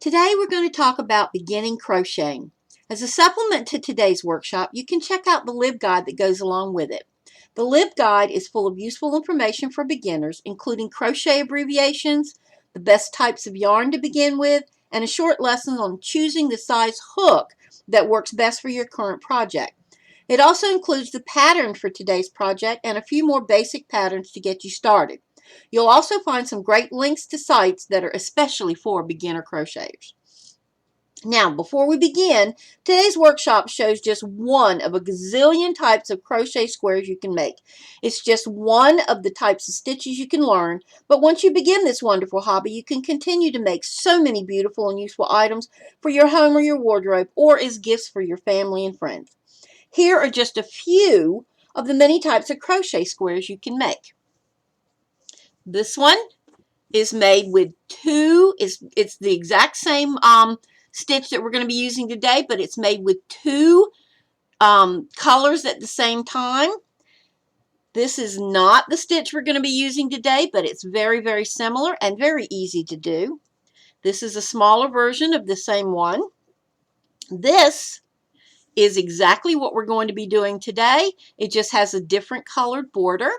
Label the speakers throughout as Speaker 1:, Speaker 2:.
Speaker 1: Today we're going to talk about beginning crocheting. As a supplement to today's workshop, you can check out the LibGuide that goes along with it. The LibGuide is full of useful information for beginners, including crochet abbreviations, the best types of yarn to begin with, and a short lesson on choosing the size hook that works best for your current project. It also includes the pattern for today's project and a few more basic patterns to get you started. You'll also find some great links to sites that are especially for beginner crocheters. Now, before we begin, today's workshop shows just one of a gazillion types of crochet squares you can make. It's just one of the types of stitches you can learn, but once you begin this wonderful hobby, you can continue to make so many beautiful and useful items for your home or your wardrobe, or as gifts for your family and friends. Here are just a few of the many types of crochet squares you can make. This one is made with it's the exact same stitch that we're going to be using today, but it's made with two colors at the same time. This is not the stitch we're going to be using today, but it's very, very similar and very easy to do. This is a smaller version of the same one. This is exactly what we're going to be doing today. It just has a different colored border.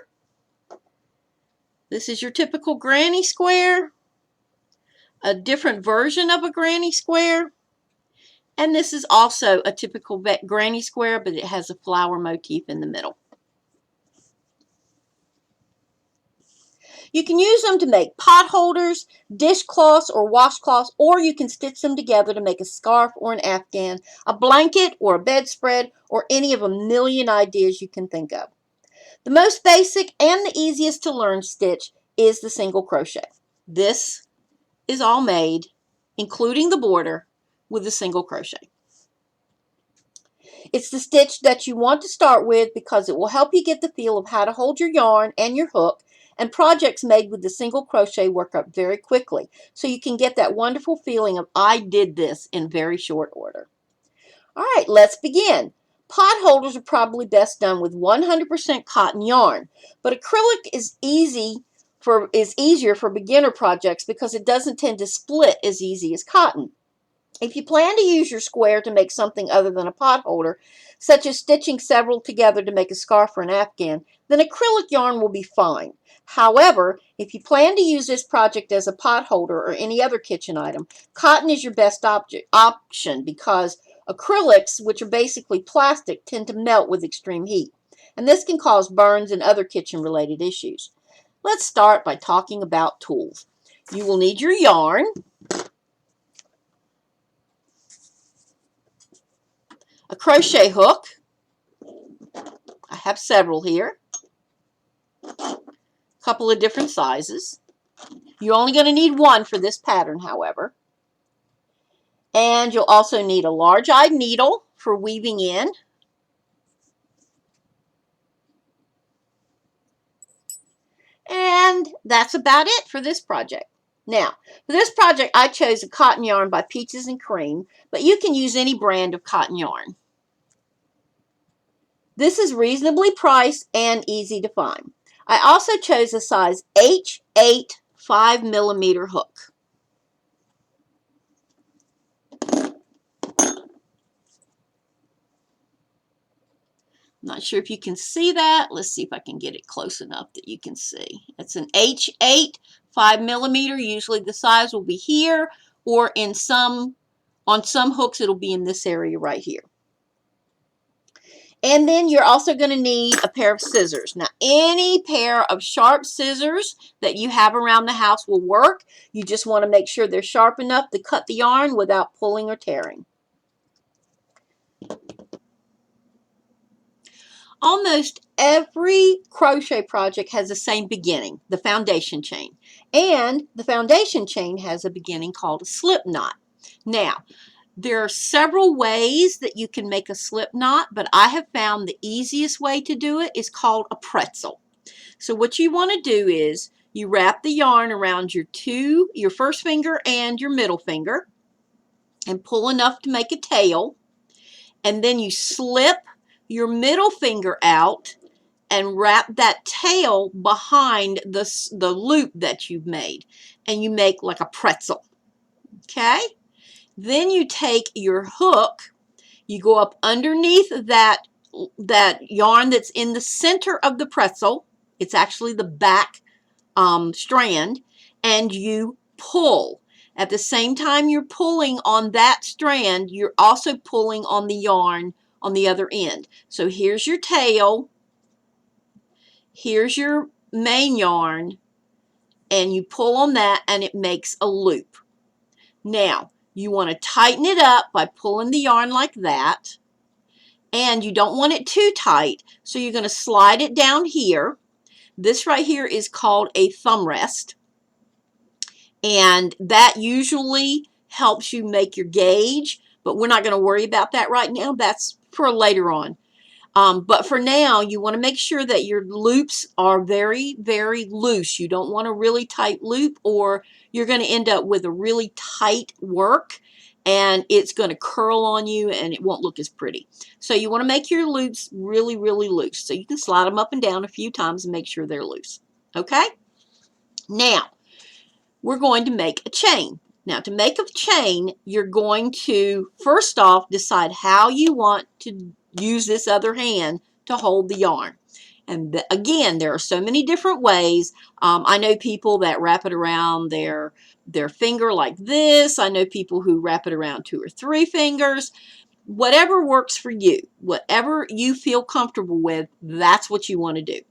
Speaker 1: This is your typical granny square, a different version of a granny square, and this is also a typical granny square, but it has a flower motif in the middle. You can use them to make pot holders, dishcloths, or washcloths, or you can stitch them together to make a scarf or an afghan, a blanket or a bedspread, or any of a million ideas you can think of. The most basic and the easiest to learn stitch is the single crochet. This is all made, including the border, with a single crochet. It's the stitch that you want to start with because it will help you get the feel of how to hold your yarn and your hook, and projects made with the single crochet work up very quickly, so you can get that wonderful feeling of I did this in very short order. All right, let's begin. Pot holders are probably best done with 100% cotton yarn, but acrylic is easier for beginner projects because it doesn't tend to split as easy as cotton. If you plan to use your square to make something other than a pot holder, such as stitching several together to make a scarf or an afghan, then acrylic yarn will be fine. However, if you plan to use this project as a pot holder or any other kitchen item, cotton is your best option because acrylics, which are basically plastic, tend to melt with extreme heat, and this can cause burns and other kitchen-related issues. Let's start by talking about tools. You will need your yarn, a crochet hook. I have several here, a couple of different sizes. You're only going to need one for this pattern, however. And you'll also need a large-eyed needle for weaving in. And that's about it for this project. Now, for this project, I chose a cotton yarn by Peaches and Cream, but you can use any brand of cotton yarn. This is reasonably priced and easy to find. I also chose a size H8 5mm hook. I'm not sure if you can see that. Let's see if I can get it close enough that you can see. It's an H8 5mm. Usually the size will be here, or on some hooks it'll be in this area right here. And then you're also going to need a pair of scissors. Now, any pair of sharp scissors that you have around the house will work. You just want to make sure they're sharp enough to cut the yarn without pulling or tearing. Almost every crochet project has the same beginning, the foundation chain. And the foundation chain has a beginning called a slip knot. Now, there are several ways that you can make a slip knot, but I have found the easiest way to do it is called a pretzel. So what you want to do is you wrap the yarn around your first finger and your middle finger and pull enough to make a tail, and then you slip your middle finger out and wrap that tail behind the loop that you've made, and you make like a pretzel. Okay? Then you take your hook, you go up underneath that yarn that's in the center of the pretzel. It's actually the back strand, and you pull. At the same time you're pulling on that strand, you're also pulling on the yarn on the other end. So here's your tail, here's your main yarn, and you pull on that and it makes a loop. Now, you want to tighten it up by pulling the yarn like that, and you don't want it too tight, so you're going to slide it down here. This right here is called a thumb rest, and that usually helps you make your gauge, but we're not going to worry about that right now. That's for later on. But for now, you want to make sure that your loops are very, very loose. You don't want a really tight loop, or you're going to end up with a really tight work, and it's going to curl on you and it won't look as pretty. So you want to make your loops really, really loose. So you can slide them up and down a few times and make sure they're loose. Okay? Now, we're going to make a chain. Now, to make a chain, you're going to, first off, decide how you want to use this other hand to hold the yarn. And again, there are so many different ways. I know people that wrap it around their finger like this. I know people who wrap it around 2 or 3 fingers. Whatever works for you, whatever you feel comfortable with, that's what you want to do.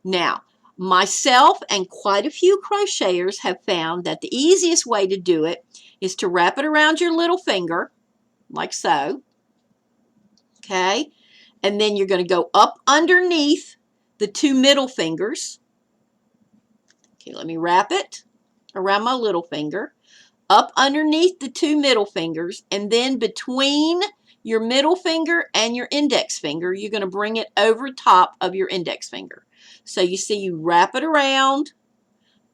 Speaker 1: Now, myself and quite a few crocheters have found that the easiest way to do it is to wrap it around your little finger, like so, okay? And then you're going to go up underneath the 2 middle fingers. Okay, let me wrap it around my little finger, up underneath the 2 middle fingers, and then between your middle finger and your index finger, you're going to bring it over top of your index finger. So you see, you wrap it around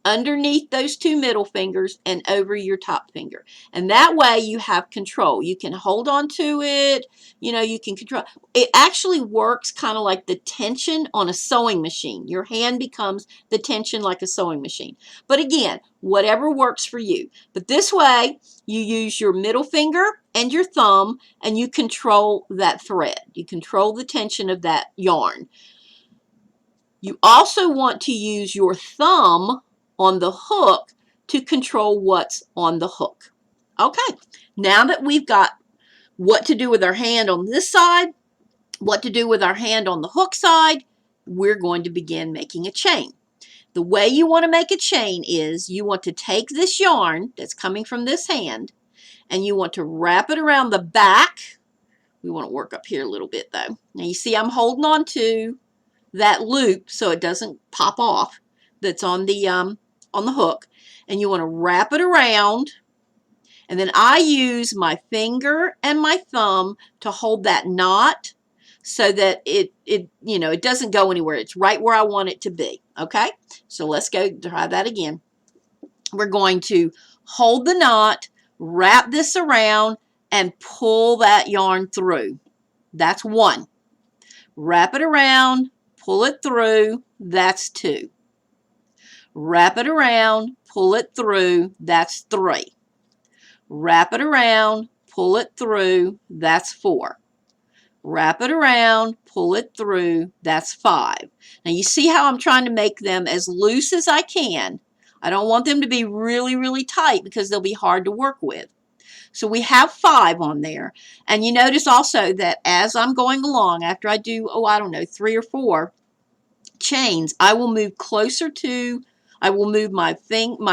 Speaker 1: underneath those 2 middle fingers and over your top finger. And that way you have control. You can hold on to it, you know, you can control. It actually works kind of like the tension on a sewing machine. Your hand becomes the tension like a sewing machine. But again, whatever works for you. But this way, you use your middle finger and your thumb, and you control that thread. You control the tension of that yarn. You also want to use your thumb on the hook to control what's on the hook. Okay, now that we've got what to do with our hand on this side, what to do with our hand on the hook side, we're going to begin making a chain. The way you want to make a chain is you want to take this yarn that's coming from this hand, and you want to wrap it around the back. We want to work up here a little bit though. Now you see I'm holding on to that loop so it doesn't pop off that's on the hook, and you want to wrap it around, and then I use my finger and my thumb to hold that knot so that it you know, it doesn't go anywhere. It's right where I want it to be. Okay, so let's go try that again. We're going to hold the knot, wrap this around, and pull that yarn through. That's 1. Wrap it around, pull it through, that's 2. Wrap it around, pull it through, that's 3. Wrap it around, pull it through, that's 4. Wrap it around, pull it through, that's 5. Now you see how I'm trying to make them as loose as I can. I don't want them to be really, really tight because they'll be hard to work with. So we have 5 on there. And you notice also that as I'm going along, after I do, I don't know, 3 or 4 chains, I will move closer to, I will move my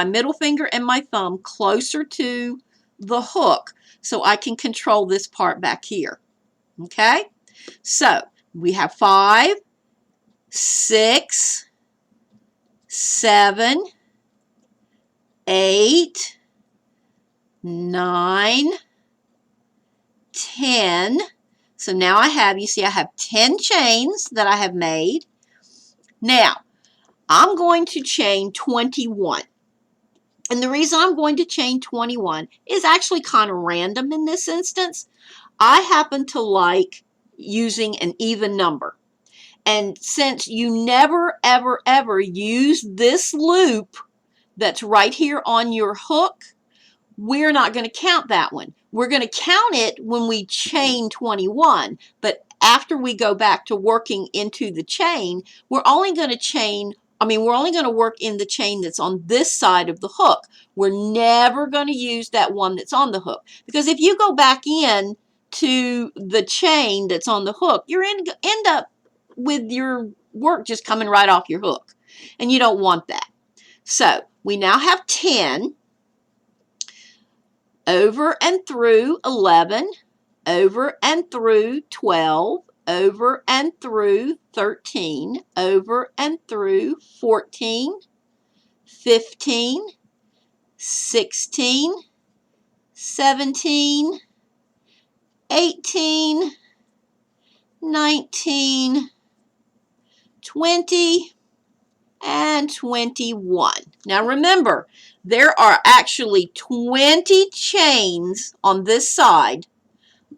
Speaker 1: middle finger and my thumb closer to the hook so I can control this part back here. Okay? So we have 5, 6, 7, 8, 9, 10. So now I have, you see I have 10 chains that I have made. Now, I'm going to chain 21. And the reason I'm going to chain 21 is actually kind of random in this instance. I happen to like using an even number. And since you never, ever, ever use this loop that's right here on your hook we're not going to count that one. We're going to count it when we chain 21, but after we go back to working into the chain, we're only going to work in the chain that's on this side of the hook. We're never going to use that one that's on the hook, because if you go back in to the chain that's on the hook, you're end up with your work just coming right off your hook, and you don't want that. So we now have 10 over and through 11, over and through 12, over and through 13, over and through 14, 15, 16, 17, 18, 19, 20, and 21. Now remember, there are actually 20 chains on this side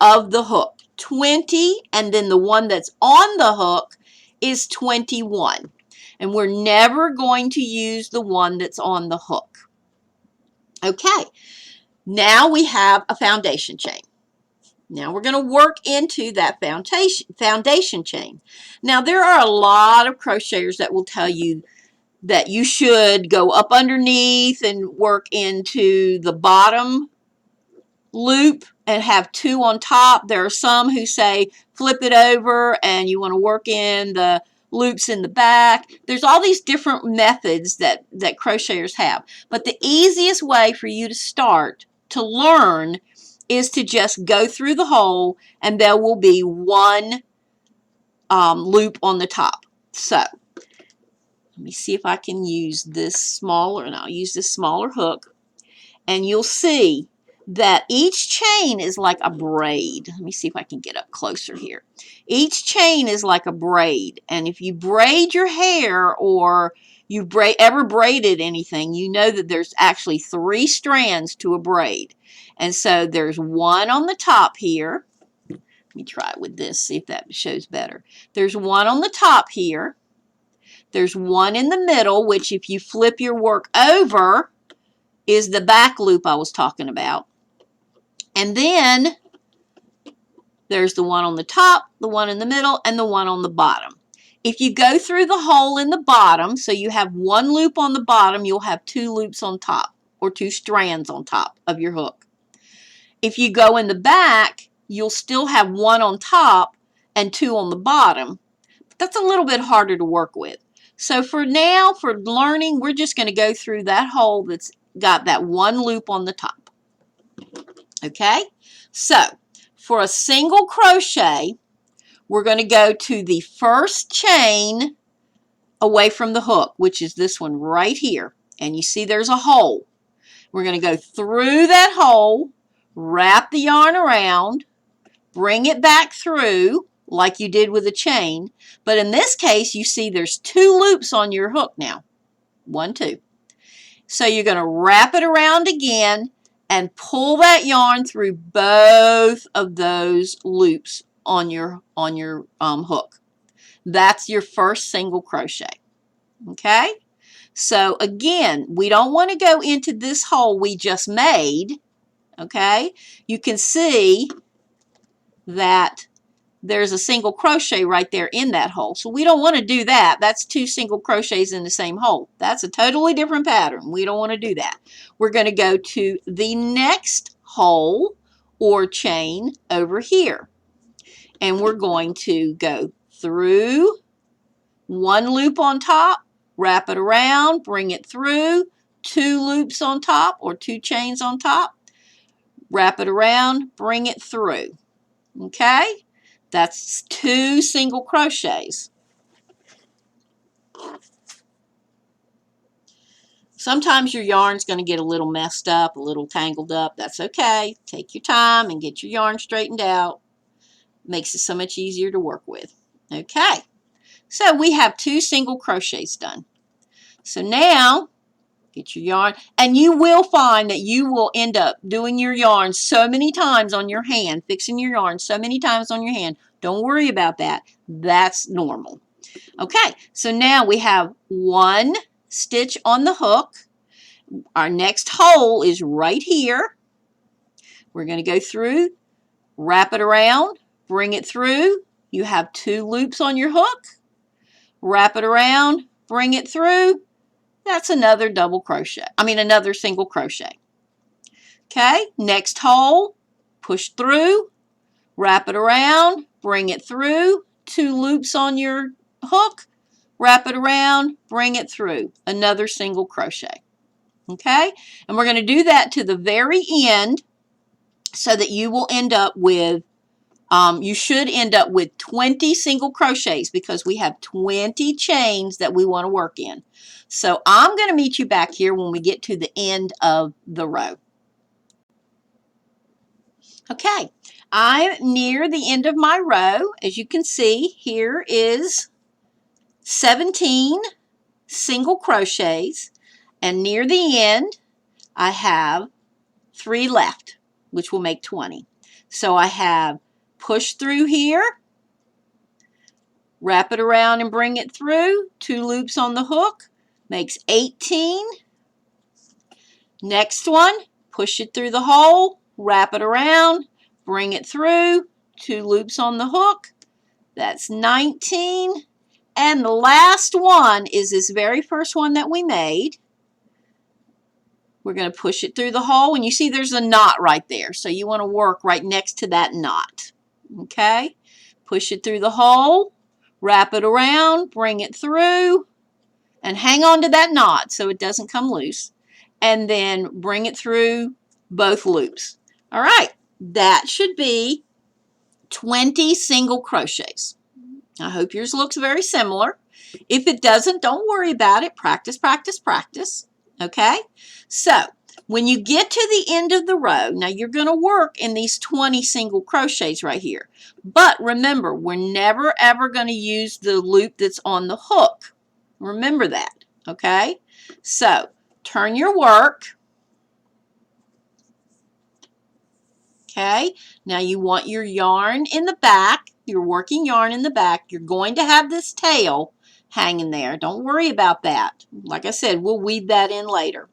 Speaker 1: of the hook. 20, and then the one that's on the hook is 21. And we're never going to use the one that's on the hook. Okay, now we have a foundation chain. Now we're going to work into that foundation chain. Now there are a lot of crocheters that will tell you that you should go up underneath and work into the bottom loop and have 2 on top. There are some who say flip it over and you want to work in the loops in the back. There's all these different methods that crocheters have. But the easiest way for you to start to learn is to just go through the hole, and there will be one loop on the top. So let me see if I can use this smaller, and I'll use this smaller hook, and you'll see that each chain is like a braid. Let me see if I can get up closer here. Each chain is like a braid, and if you braid your hair or you ever braided anything, you know that there's actually 3 strands to a braid. And so there's one on the top here. Let me try it with this, see if that shows better. There's one on the top here. There's one in the middle, which if you flip your work over is the back loop I was talking about. And then there's the one on the top, the one in the middle, and the one on the bottom. If you go through the hole in the bottom, so you have one loop on the bottom, you'll have 2 loops on top, or 2 strands on top of your hook. If you go in the back, you'll still have 1 on top and 2 on the bottom. That's a little bit harder to work with. So for now, for learning, we're just going to go through that hole that's got that 1 loop on the top. Okay? So for a single crochet, we're going to go to the first chain away from the hook, which is this one right here. And you see there's a hole. We're going to go through that hole, wrap the yarn around, bring it back through like you did with a chain. But in this case, you see there's 2 loops on your hook now. 1, 2. So you're going to wrap it around again and pull that yarn through both of those loops on your hook. That's your first single crochet. Okay? So again, we don't want to go into this hole we just made. Okay? You can see that there's a single crochet right there in that hole. So we don't want to do that. That's 2 single crochets in the same hole. That's a totally different pattern. We don't want to do that. We're going to go to the next hole or chain over here. And we're going to go through 1 loop on top, wrap it around, bring it through, 2 loops on top or 2 chains on top, wrap it around, bring it through. Okay? That's 2 single crochets. Sometimes your yarn's going to get a little messed up, a little tangled up. That's okay. Take your time and get your yarn straightened out. Makes it so much easier to work with. Okay. So we have 2 single crochets done. So now, get your yarn, and you will find that you will end up doing your yarn so many times on your hand, fixing your yarn so many times on your hand. Don't worry about that. That's normal. Okay, so now we have 1 stitch on the hook. Our next hole is right here. We're going to go through, wrap it around, bring it through. You have 2 loops on your hook. Wrap it around, bring it through. That's another another single crochet. Okay, next hole, push through, wrap it around, bring it through. 2 loops on your hook, wrap it around, bring it through. Another single crochet. Okay, and we're going to do that to the very end so that you will end up with you should end up with 20 single crochets because we have 20 chains that we want to work in. So I'm going to meet you back here when we get to the end of the row. Okay, I'm near the end of my row. As you can see, here is 17 single crochets, and near the end I have 3 left, which will make 20. So I have push through here, wrap it around and bring it through, 2 loops on the hook, makes 18. Next one, push it through the hole, wrap it around, bring it through, 2 loops on the hook, that's 19. And the last one is this very first one that we made. We're going to push it through the hole, and you see there's a knot right there, so you want to work right next to that knot. Okay, push it through the hole, wrap it around, bring it through, and hang on to that knot so it doesn't come loose, and then bring it through both loops. All right, that should be 20 single crochets. I hope yours looks very similar. If it doesn't, don't worry about it. Practice, practice, practice. Okay? So, when you get to the end of the row, now you're going to work in these 20 single crochets right here. But remember, we're never ever going to use the loop that's on the hook. Remember that. Okay? So, turn your work. Okay? Now you want your yarn in the back. Your working yarn in the back. You're going to have this tail hanging there. Don't worry about that. Like I said, we'll weave that in later.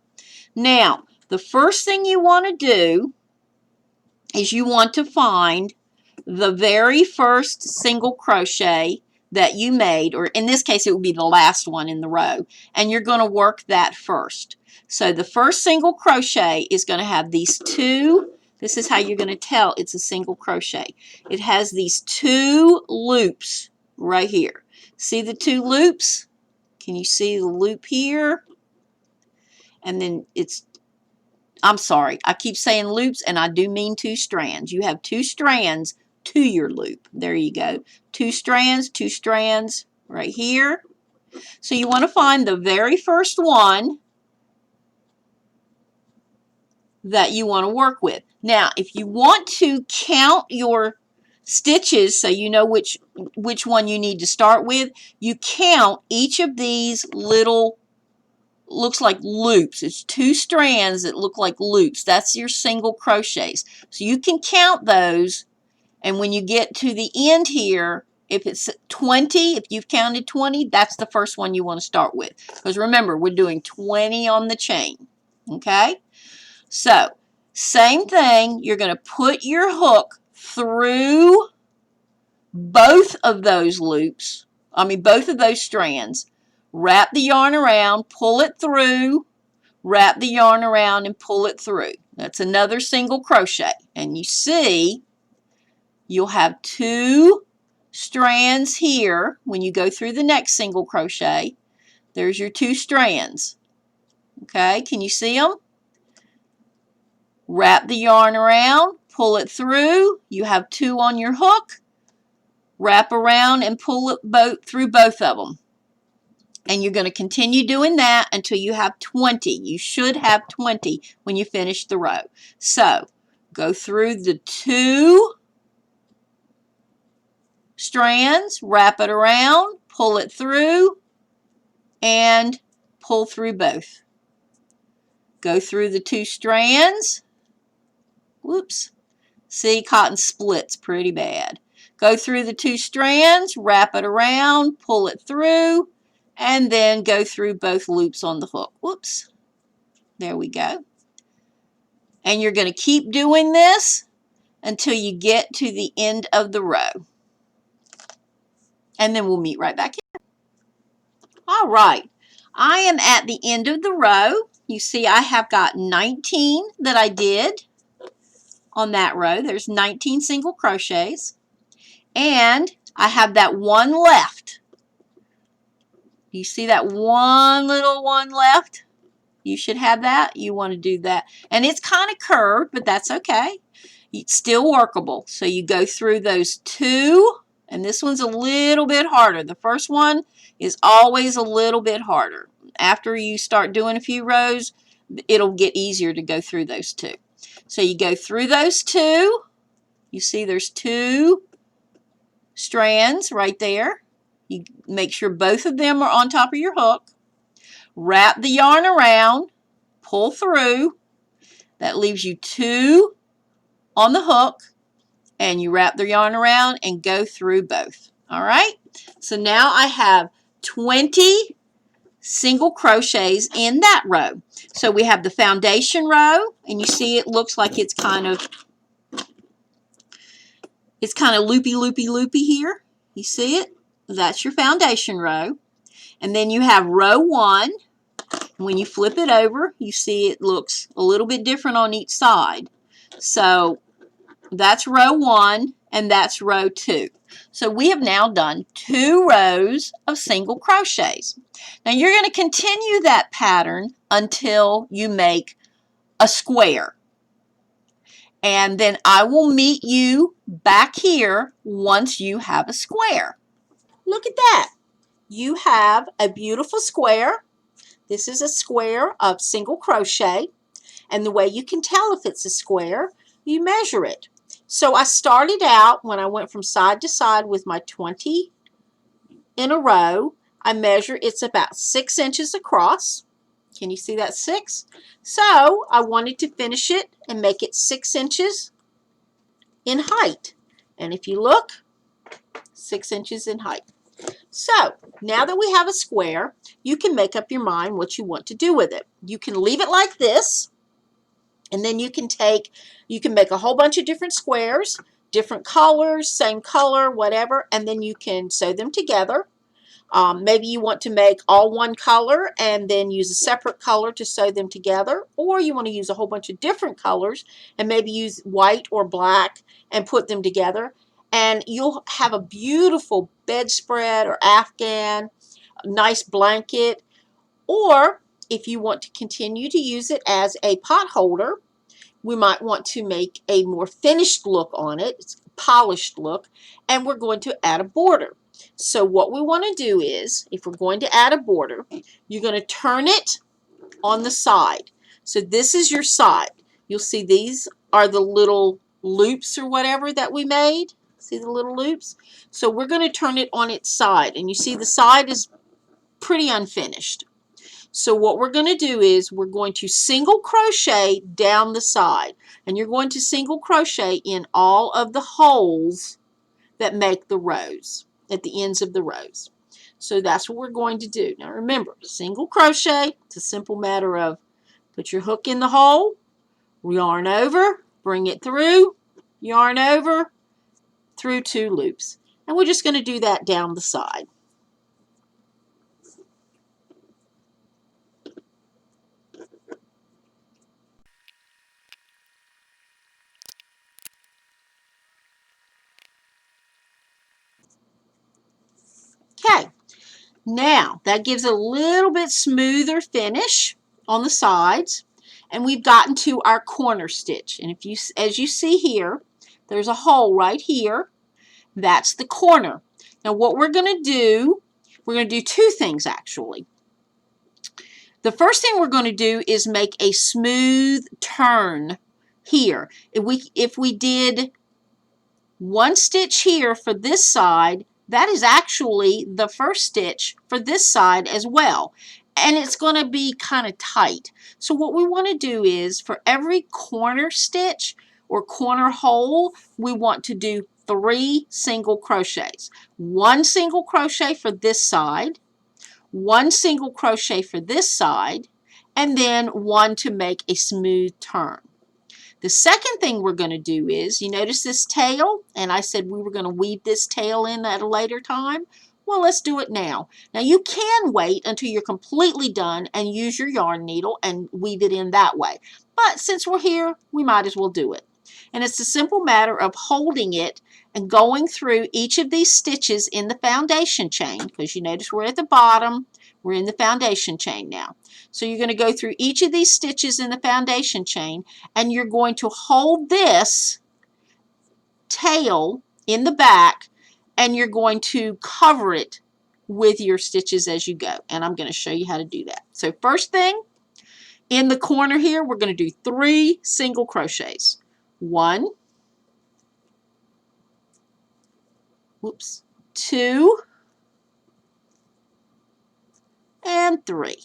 Speaker 1: Now, the first thing you want to do is you want to find the very first single crochet that you made, or in this case it would be the last one in the row, and you're going to work that first. So the first single crochet is going to have these 2. This is how you're going to tell it's a single crochet. It has these 2 loops right here. See the 2 loops? Can you see the loop here? And then I'm sorry, I keep saying loops and I do mean 2 strands. You have 2 strands to your loop. There you go. 2 strands right here. So you want to find the very first one that you want to work with. Now, if you want to count your stitches so you know which one you need to start with, you count each of these little, looks like loops. It's 2 strands that look like loops. That's your single crochets. So you can count those, and when you get to the end here, if it's 20, if you've counted 20, that's the first one you want to start with. Because remember, we're doing 20 on the chain. Okay? So, same thing, you're going to put your hook through both of those loops, both of those strands, wrap the yarn around, pull it through, wrap the yarn around and pull it through. That's another single crochet. And you see, you'll have 2 strands here when you go through the next single crochet. There's your 2 strands. Okay, can you see them? Wrap the yarn around, pull it through. You have 2 on your hook. Wrap around and pull it through both of them. And you're going to continue doing that until you have 20. You should have 20 when you finish the row. So, go through the 2 strands, wrap it around, pull it through, and pull through both. Go through the 2 strands. Whoops. See, cotton splits pretty bad. Go through the 2 strands, wrap it around, pull it through, and then go through both loops on the hook. Whoops. There we go. And you're going to keep doing this until you get to the end of the row. And then we'll meet right back here. All right. I am at the end of the row. You see I have got 19 that I did on that row. There's 19 single crochets. And I have that one left. You see that one little one left? You should have that. You want to do that. And it's kind of curved, but that's okay. It's still workable. So you go through those two, and this one's a little bit harder. The first one is always a little bit harder. After you start doing a few rows, it'll get easier to go through those two. So you go through those two. You see there's two strands right there. You make sure both of them are on top of your hook. Wrap the yarn around, pull through. That leaves you two on the hook, and you wrap the yarn around and go through both. All right, so now I have 20 single crochets in that row. So we have the foundation row, and you see it looks like it's kind of loopy here. You see it? That's your foundation row. And then you have row 1. When you flip it over, you see it looks a little bit different on each side. So that's row 1 and that's row 2. So we have now done 2 rows of single crochets. Now you're going to continue that pattern until you make a square. And then I will meet you back here once you have a square. Look at that. You have a beautiful square. This is a square of single crochet, and the way you can tell if it's a square, you measure it. So I started out when I went from side to side with my 20 in a row. I measure it's about 6 inches across. Can you see that 6? So I wanted to finish it and make it 6 inches in height. And if you look, 6 inches in height. So now that we have a square, you can make up your mind what you want to do with it. You can leave it like this, and then you can make a whole bunch of different squares, different colors, same color, whatever, and then you can sew them together. Maybe you want to make all one color and then use a separate color to sew them together, or you want to use a whole bunch of different colors and maybe use white or black and put them together. And you'll have a beautiful bedspread or afghan, a nice blanket. Or if you want to continue to use it as a pot holder, we might want to make a more finished look on it, it's a polished look, and we're going to add a border. So what we want to do is, if we're going to add a border, you're going to turn it on the side. So this is your side. You'll see these are the little loops or whatever that we made. See the little loops? So we're going to turn it on its side, and you see the side is pretty unfinished. So what we're going to do is we're going to single crochet down the side, and you're going to single crochet in all of the holes that make the rows, at the ends of the rows. So that's what we're going to do. Now remember, single crochet, it's a simple matter of put your hook in the hole, yarn over, bring it through, yarn over, through 2 loops. And we're just going to do that down the side. Okay, now that gives a little bit smoother finish on the sides, and we've gotten to our corner stitch. And if you, as you see here, there's a hole right here. That's the corner. Now what we're going to do, we're going to do 2 things actually. The first thing we're going to do is make a smooth turn here. If we did 1 stitch here for this side, that is actually the first stitch for this side as well. And it's going to be kind of tight. So what we want to do is for every corner stitch or corner hole, we want to do 3 single crochets. 1 single crochet for this side, 1 single crochet for this side, and then one to make a smooth turn. The second thing we're going to do is, you notice this tail, and I said we were going to weave this tail in at a later time. Well, let's do it now. Now you can wait until you're completely done and use your yarn needle and weave it in that way. But since we're here, we might as well do it. And it's a simple matter of holding it and going through each of these stitches in the foundation chain, because you notice we're at the bottom, we're in the foundation chain now. So you're going to go through each of these stitches in the foundation chain, and you're going to hold this tail in the back, and you're going to cover it with your stitches as you go. And I'm going to show you how to do that. So first thing, in the corner here, we're going to do 3 single crochets. 1, 2, and 3.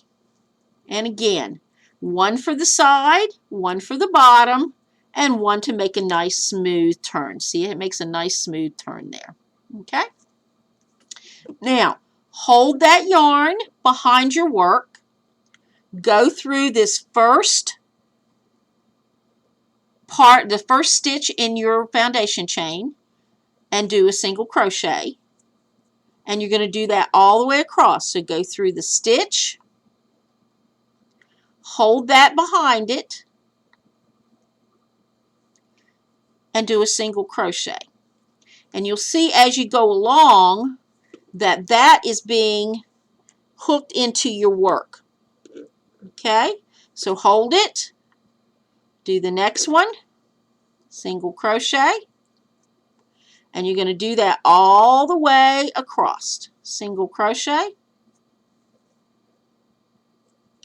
Speaker 1: And again, 1 for the side, 1 for the bottom, and 1 to make a nice smooth turn. See, it makes a nice smooth turn there. Okay? Now, hold that yarn behind your work. Go through this first part, the first stitch in your foundation chain, and do a single crochet. And you're going to do that all the way across. So go through the stitch, hold that behind it, and do a single crochet. And you'll see as you go along that that is being hooked into your work. Okay, so hold it, do the next one, single crochet, and you're going to do that all the way across. Single crochet.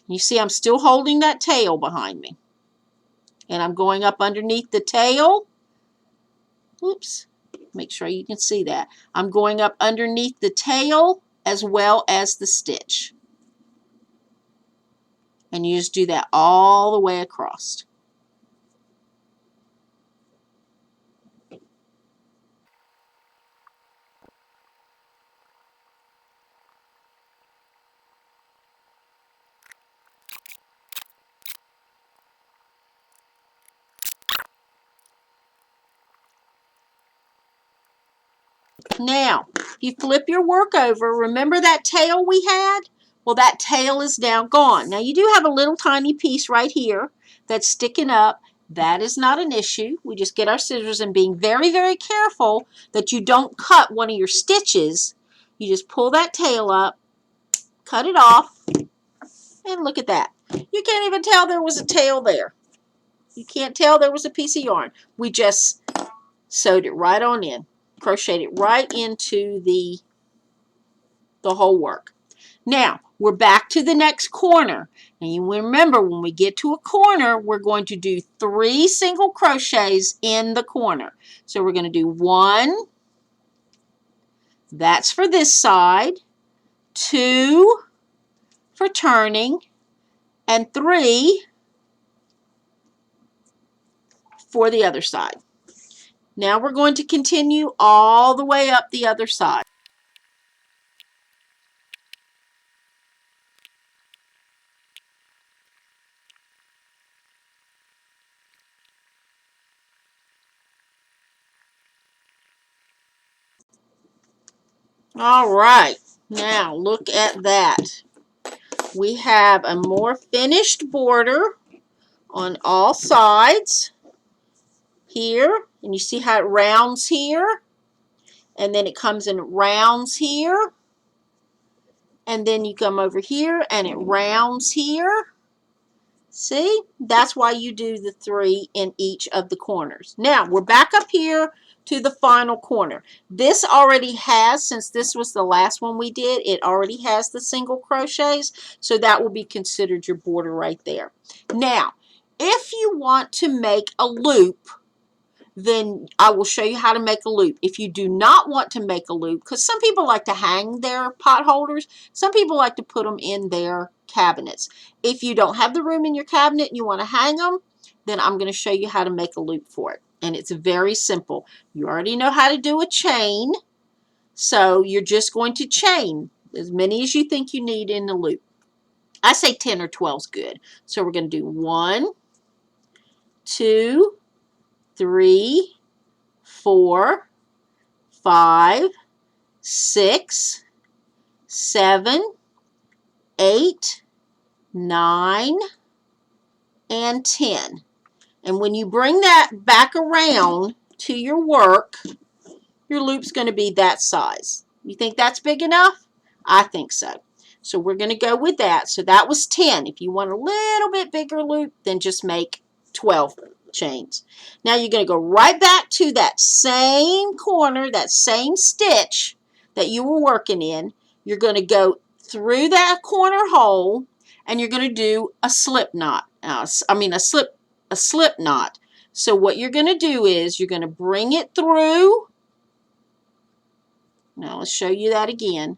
Speaker 1: You see I'm still holding that tail behind me. And I'm going up underneath the tail. Oops, make sure you can see that. I'm going up underneath the tail as well as the stitch. And you just do that all the way across. Now, if you flip your work over, remember that tail we had? Well, that tail is now gone. Now, you do have a little tiny piece right here that's sticking up. That is not an issue. We just get our scissors and being very, very careful that you don't cut one of your stitches. You just pull that tail up, cut it off, and look at that. You can't even tell there was a tail there. You can't tell there was a piece of yarn. We just sewed it right on in. Crocheted it right into the whole work. Now, we're back to the next corner. And you remember, when we get to a corner, we're going to do 3 single crochets in the corner. So we're going to do 1, that's for this side, 2 for turning, and 3 for the other side. Now we're going to continue all the way up the other side. All right, now look at that. We have a more finished border on all sides here, and you see how it rounds here, and then it comes and rounds here, and then you come over here and it rounds here. See, that's why you do the 3 in each of the corners. Now we're back up here to the final corner. This already has, since this was the last one we did, it already has the single crochets, so that will be considered your border right there. Now, if you want to make a loop, then I will show you how to make a loop. If you do not want to make a loop, because some people like to hang their pot holders, some people like to put them in their cabinets. If you don't have the room in your cabinet and you want to hang them, then I'm going to show you how to make a loop for it. And it's very simple. You already know how to do a chain, so you're just going to chain as many as you think you need in the loop. I say 10 or 12 is good. So we're going to do 1, 2, 3, 4, 5, 6, 7, 8, 9, and 10. And when you bring that back around to your work, your loop's going to be that size. You think that's big enough? I think so. So we're going to go with that. So that was 10. If you want a little bit bigger loop, then just make 12 chains. Now you're going to go right back to that same corner, that same stitch that you were working in. You're going to go through that corner hole, and you're going to do a slip knot. A slip knot. So what you're going to do is you're going to bring it through. Now let's show you that again.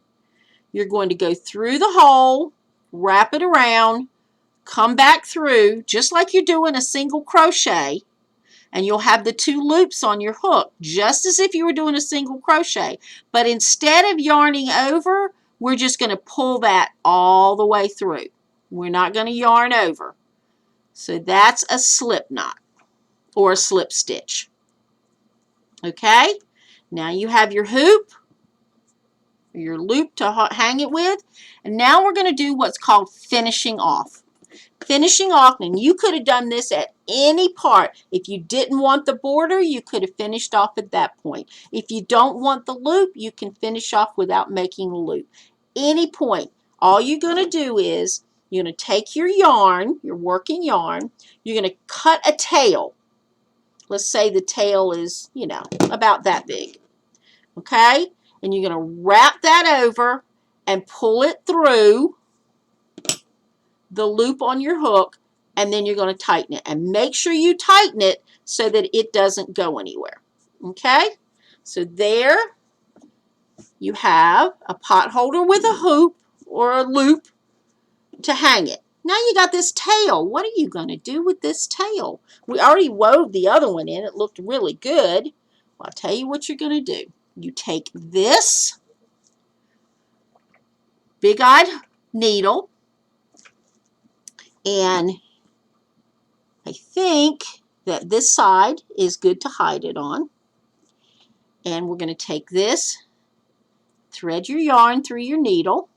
Speaker 1: You're going to go through the hole, wrap it around, come back through just like you're doing a single crochet, and you'll have the 2 loops on your hook just as if you were doing a single crochet. But instead of yarning over, we're just going to pull that all the way through. We're not going to yarn over. So that's a slip knot or a slip stitch. Okay? Now you have your hoop, your loop to hang it with, and now we're going to do what's called finishing off. Finishing off, and you could have done this at any part. If you didn't want the border, you could have finished off at that point. If you don't want the loop, you can finish off without making a loop. Any point. All you're going to do is you're going to take your yarn, your working yarn, you're going to cut a tail. Let's say the tail is, about that big. Okay? And you're going to wrap that over and pull it through the loop on your hook, and then you're going to tighten it. And make sure you tighten it so that it doesn't go anywhere. Okay? So there you have a pot holder with a hoop or a loop to hang it. Now you got this tail. What are you going to do with this tail? We already wove the other one in. It looked really good. Well, I'll tell you what you're going to do. You take this big-eyed needle, and I think that this side is good to hide it on. And we're going to take this, thread your yarn through your needle.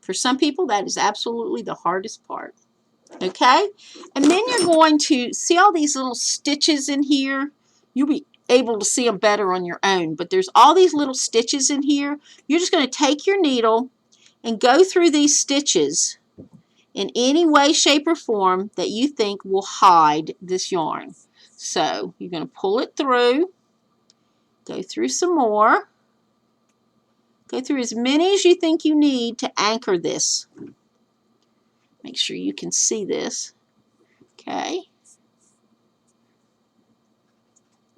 Speaker 1: For some people, that is absolutely the hardest part. Okay? And then you're going to see all these little stitches in here. You'll be able to see them better on your own, but there's all these little stitches in here. You're just going to take your needle and go through these stitches in any way, shape, or form that you think will hide this yarn. So you're going to pull it through, go through some more, go through as many as you think you need to anchor this. Make sure you can see this. Okay.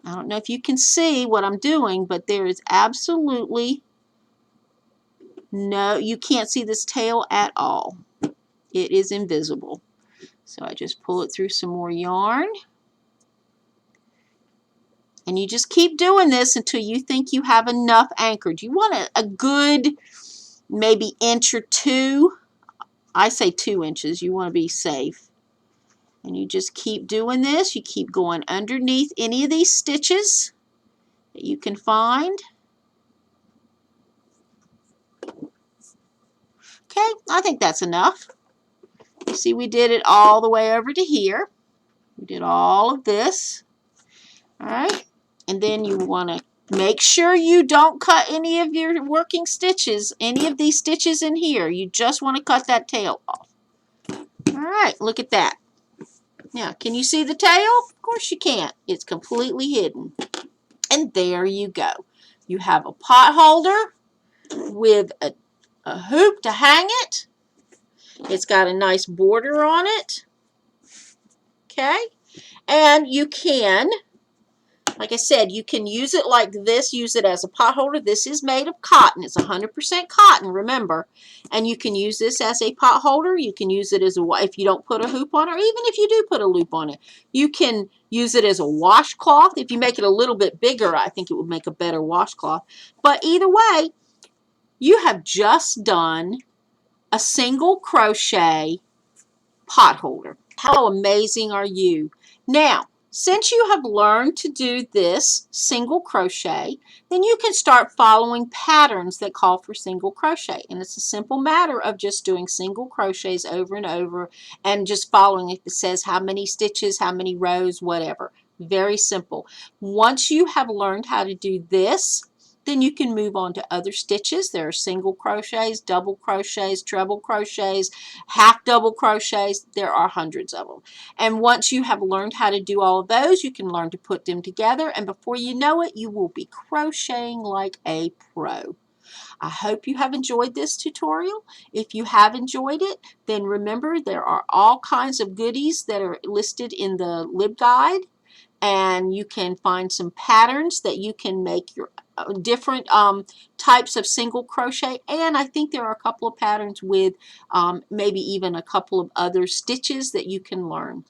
Speaker 1: I don't know if you can see what I'm doing, but there is absolutely no, you can't see this tail at all. It is invisible. So I just pull it through some more yarn. And you just keep doing this until you think you have enough anchored. You want a good maybe inch or 2. I say 2 inches. You want to be safe. And you just keep doing this. You keep going underneath any of these stitches that you can find. Okay, I think that's enough. You see, we did it all the way over to here. We did all of this. All right, and then you want to make sure you don't cut any of your working stitches, any of these stitches in here. You just want to cut that tail off. All right, look at that. Now, can you see the tail? Of course you can't. It's completely hidden. And there you go. You have a pot holder with a hoop to hang it. It's got a nice border on it. Okay? And you can Like I said, you can use it like this, use it as a pot holder. This is made of cotton. It's 100% cotton, remember. And you can use this as a pot holder. You can use it as a, if you don't put a hoop on it, or even if you do put a loop on it. You can use it as a washcloth. If you make it a little bit bigger, I think it would make a better washcloth. But either way, you have just done a single crochet pot holder. How amazing are you? Now, since you have learned to do this single crochet, then you can start following patterns that call for single crochet. And it's a simple matter of just doing single crochets over and over and just following it. It says how many stitches, how many rows, whatever. Very simple. Once you have learned how to do this, then you can move on to other stitches. There are single crochets, double crochets, treble crochets, half double crochets. There are hundreds of them. And once you have learned how to do all of those, you can learn to put them together. And before you know it, you will be crocheting like a pro. I hope you have enjoyed this tutorial. If you have enjoyed it, then remember there are all kinds of goodies that are listed in the LibGuide. And you can find some patterns that you can make your different types of single crochet, and I think there are a couple of patterns with maybe even a couple of other stitches that you can learn.